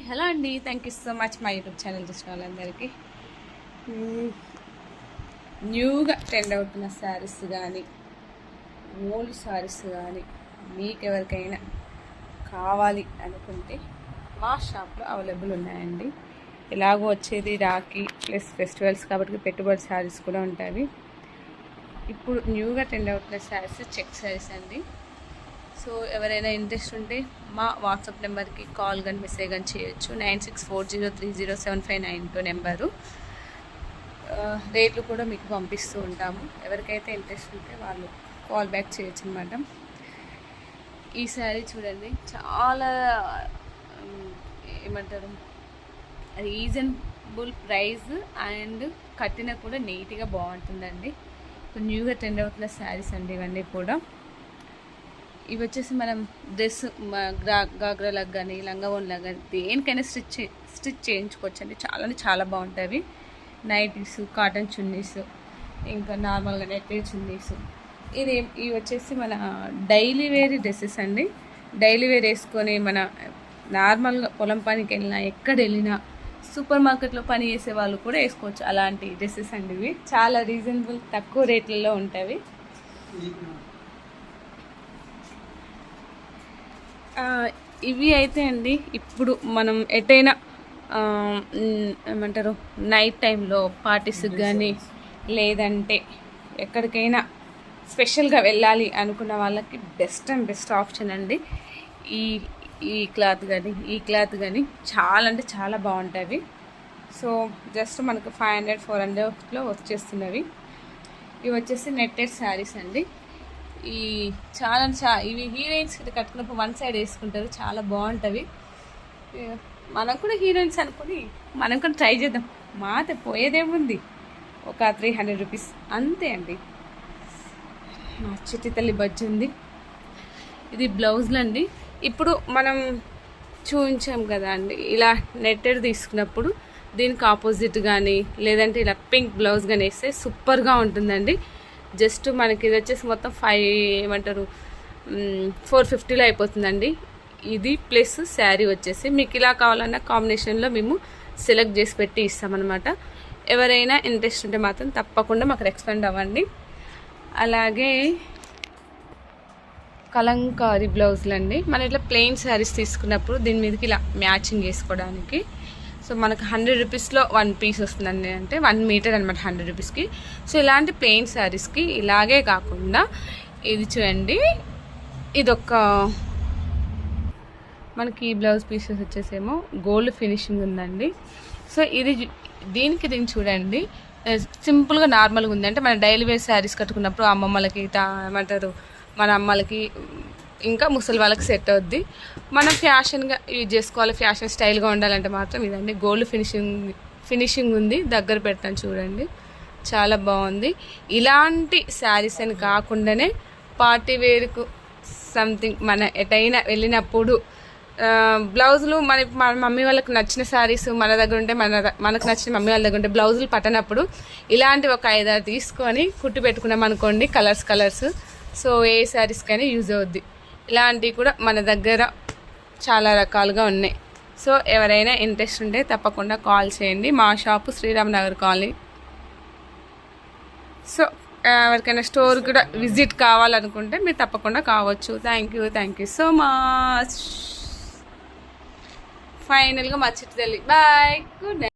Hello అండి, thank you so much మా YouTube channel చూసిన వాళ్ళందరికీ. న్యూగా ట్రెండ్ అవుతున్న శారీస్ కానీ ఓల్డ్ శారీస్ కానీ మీకు ఎవరికైనా కావాలి అనుకుంటే మా షాప్లో అవైలబుల్ ఉన్నాయండి. ఎలాగో వచ్చేది రాఖీ ప్లస్ ఫెస్టివల్స్ కాబట్టి పెట్టుబడి శారీస్ కూడా ఉంటాయి. ఇప్పుడు న్యూగా ట్రెండ్ అవుతున్న శారీస్ చెక్ శారీస్ అండి. సో ఎవరైనా ఇంట్రెస్ట్ ఉంటే మా వాట్సాప్ నెంబర్కి కాల్ కానీ మెసేజ్ కానీ చేయొచ్చు. 9640307592 నెంబరు. రేట్లు కూడా మీకు పంపిస్తూ ఉంటాము. ఎవరికైతే ఇంట్రెస్ట్ ఉంటే వాళ్ళు కాల్ బ్యాక్ చేయొచ్చు అనమాట. ఈ శారీ చూడండి, చాలా ఏమంటారు, రీజనబుల్ ప్రైస్ అండ్ కట్టిన కూడా నీట్గా బాగుంటుందండి. న్యూగా ట్రెండ్ అవుతున్న శారీస్ అండి ఇవన్నీ కూడా. ఇవి వచ్చేసి మనం డ్రెస్ గాగ్రాలకు కానీ లంగావోన్లకు కానీ దేనికైనా స్టిచ్ చేయించుకోవచ్చు అండి. చాలా బాగుంటాయి. నైటీస్, కాటన్ చున్నీస్, ఇంకా నార్మల్గా నెట్టెడ్ చున్నీస్. ఇవి వచ్చేసి మన డైలీ వేర్ డ్రెస్సెస్ అండి. డైలీ వేర్ వేసుకొని మన నార్మల్గా పొలం పనికి వెళ్ళినా ఎక్కడ వెళ్ళినా సూపర్ మార్కెట్లో పని చేసే వాళ్ళు కూడా వేసుకోవచ్చు. అలాంటి డ్రెస్సెస్ అండి ఇవి. చాలా రీజనబుల్, తక్కువ రేట్లలో ఉంటాయి. ఇవి అయితే అండి, ఇప్పుడు మనం ఎటైనా ఏమంటారు నైట్ టైంలో పార్టీస్కి కానీ లేదంటే ఎక్కడికైనా స్పెషల్గా వెళ్ళాలి అనుకున్న వాళ్ళకి బెస్ట్ అండ్ బెస్ట్ ఆప్షన్ అండి. ఈ క్లాత్ కానీ చాలా అంటే చాలా బాగుంటాయి. సో జస్ట్ మనకు 500-400లో వచ్చేస్తున్నవి. ఇవి వచ్చేసి నెట్టెడ్ శారీస్ అండి. ఇవి హీరోయిన్స్ కట్టుకున్నప్పుడు వన్ సైడ్ వేసుకుంటారు, చాలా బాగుంటుంది. మనం కూడా హీరోయిన్స్ అనుకుని మనం కూడా ట్రై చేద్దాం. మాత పోయేదేముంది, ఒక 300 రూపీస్ అంతే అండి. మా చిట్టి తల్లి బజ్జి ఉంది. ఇది బ్లౌజులు అండి. ఇప్పుడు మనం చూపించాం కదా అండి, ఇలా నెట్టెడ్ తీసుకున్నప్పుడు దీనికి ఆపోజిట్ కానీ లేదంటే ఇలా పింక్ బ్లౌజ్ కానీ వేస్తే సూపర్గా ఉంటుందండి. జస్ట్ మనకి ఇది వచ్చేసి మొత్తం 450లో అయిపోతుందండి. ఇది ప్లస్ శారీ వచ్చేసి మీకు ఇలా కావాలన్నా కాంబినేషన్లో మేము సెలెక్ట్ చేసి పెట్టి ఇస్తామన్నమాట. ఎవరైనా ఇంట్రెస్ట్ ఉంటే మాత్రం తప్పకుండా మాకు రెస్పాండ్ అవ్వండి. అలాగే కలంకారీ బ్లౌజులు అండి. మనం ఇట్లా ప్లెయిన్ శారీస్ తీసుకున్నప్పుడు దీని మీదకి ఇలా మ్యాచింగ్ చేసుకోవడానికి సో మనకు 100 రూపీస్లో 1 పీస్ వస్తుందండి. అంటే 1 మీటర్ అనమాట 100 రూపీస్కి. సో ఇలాంటి ప్లెయిన్ శారీస్కి ఇలాగే కాకుండా ఇది చూడండి, ఇదొక మనకి బ్లౌజ్ పీసెస్ వచ్చేసేమో గోల్డ్ ఫినిషింగ్ ఉందండి. సో దీనికి చూడండి, సింపుల్గా నార్మల్గా ఉంది. అంటే మన డైలీ వేర్ శారీస్ కట్టుకున్నప్పుడు అమ్మమ్మలకి ఏమంటారు మన అమ్మలకి ఇంకా ముసలి వాళ్ళకి సెట్ అవుద్ది. మనం ఫ్యాషన్గా యూజ్ చేసుకోవాలి, ఫ్యాషన్ స్టైల్గా ఉండాలంటే మాత్రం ఇదండి. గోల్డ్ ఫినిషింగ్ ఉంది. దగ్గర పెడతాను చూడండి, చాలా బాగుంది. ఇలాంటి శారీస్ అని కాకుండానే పార్టీ వేర్కు సంథింగ్ మన ఎటైనా వెళ్ళినప్పుడు బ్లౌజులు మన మమ్మీ వాళ్ళకి నచ్చిన శారీస్ మన దగ్గర ఉంటే మనకు నచ్చిన మమ్మీ వాళ్ళ దగ్గర ఉంటే బ్లౌజులు పట్టనప్పుడు ఇలాంటి ఒక 5-6 తీసుకొని కుట్టి పెట్టుకున్నాం అనుకోండి, కలర్స్. సో ఏ శారీస్కైనా యూజ్ అవుద్ది. ఇలాంటివి కూడా మన దగ్గర చాలా రకాలుగా ఉన్నాయి. సో ఎవరైనా ఇంట్రెస్ట్ ఉంటే తప్పకుండా కాల్ చేయండి. మా shop Sriram Nagar colony. So ఎవరికైనా స్టోర్ కూడా విజిట్ కావాలనుకుంటే మీరు తప్పకుండా కావచ్చు. Thank you so much. ఫైనల్గా మా చిట్టి తల్లి బాయ్, గుడ్ నైట్.